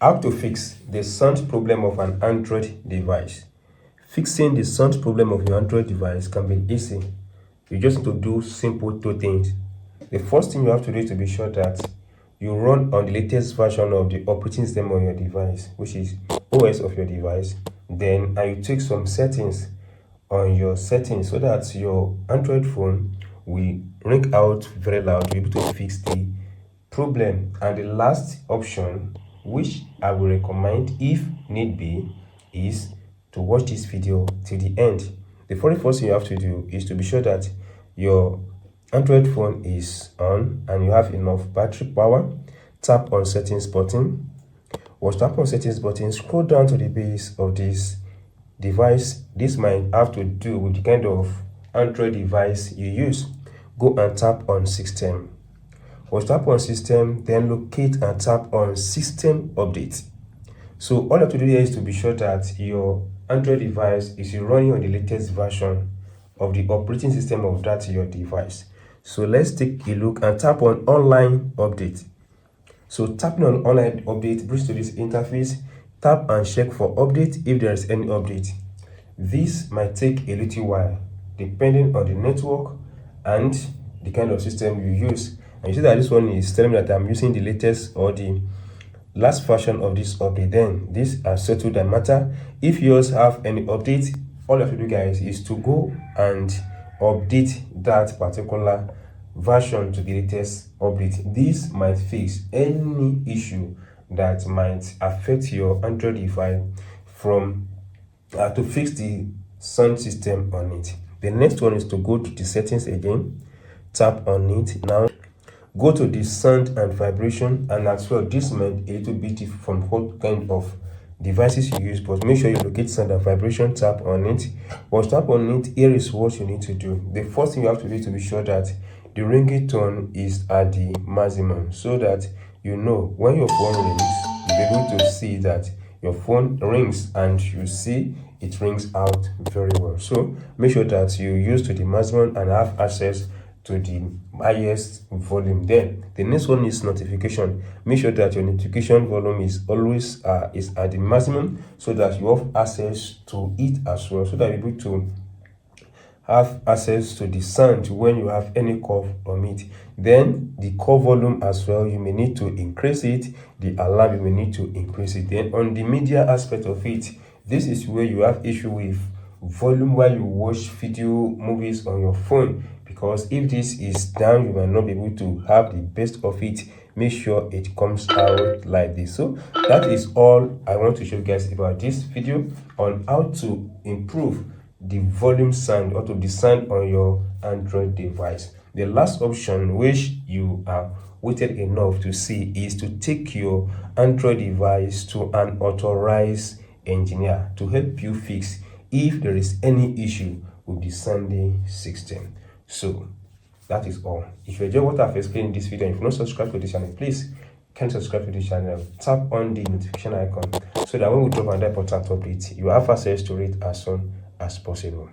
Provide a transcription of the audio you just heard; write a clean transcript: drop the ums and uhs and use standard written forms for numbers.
How to fix the sound problem of an Android device. Fixing the sound problem of your Android device can be easy. You just need to do simple two things. The first thing you have to do is to be sure that you run on the latest version of the operating system on your device, which is OS of your device. Then you take some settings on your settings so that your Android phone will ring out very loud, be able to fix the problem. And the last option, which I will recommend if need be, is to watch this video till the end. The very first thing you have to do is to be sure that your Android phone is on and you have enough battery power. Tap on settings button. Once tap on settings button, scroll down to the base of this device. This might have to do with the kind of Android device you use. Go and tap on system. Once tap on system, then locate and tap on system update. So all you have to do here is to be sure that your Android device is running on the latest version of the operating system of that your device. So let's take a look and tap on online update. So tapping on online update brings to this interface. Tap and check for update if there is any update. This might take a little while depending on the network and the kind of system you use. And you see that this one is telling me that I'm using the latest or the last version of this update. Then this has settled the matter. If yours have any update, all you have to do, guys, is to go and update that particular version to the latest update. This might fix any issue that might affect your Android device from to fix the sound system on it. The next one is to go to the settings again. Tap on it. Now go to the sound and vibration, and as well this might a little bit from what kind of devices you use, but make sure you locate sound and vibration. Tap on it. Once tap on it, here is what you need to do. The first thing you have to do is to be sure that the ringtone is at the maximum, so that you know when your phone rings, you'll be able to see that your phone rings and you see it rings out very well. So make sure that you use to the maximum and have access to the highest volume. Then the next one is notification. Make sure that your notification volume is always is at the maximum, so that you have access to it as well, so that you're able to have access to the sound when you have any call on it. Then the call volume as well, you may need to increase it. The alarm, you may need to increase it. Then on the media aspect of it, this is where you have issue with volume while you watch video movies on your phone, because if this is down, you might not be able to have the best of it. Make sure it comes out like this. So that is all I want to show you guys about this video on how to improve the volume sound or to the sound on your Android device. The last option, which you are waited enough to see, is to take your Android device to an authorized engineer to help you fix if there is any issue with the sounding system. So that is all. If you enjoy what I've explained in this video and if you're not subscribed to this channel, please can subscribe to this channel. Tap on the notification icon so that when we drop another important update, you have access to it as soon as possible.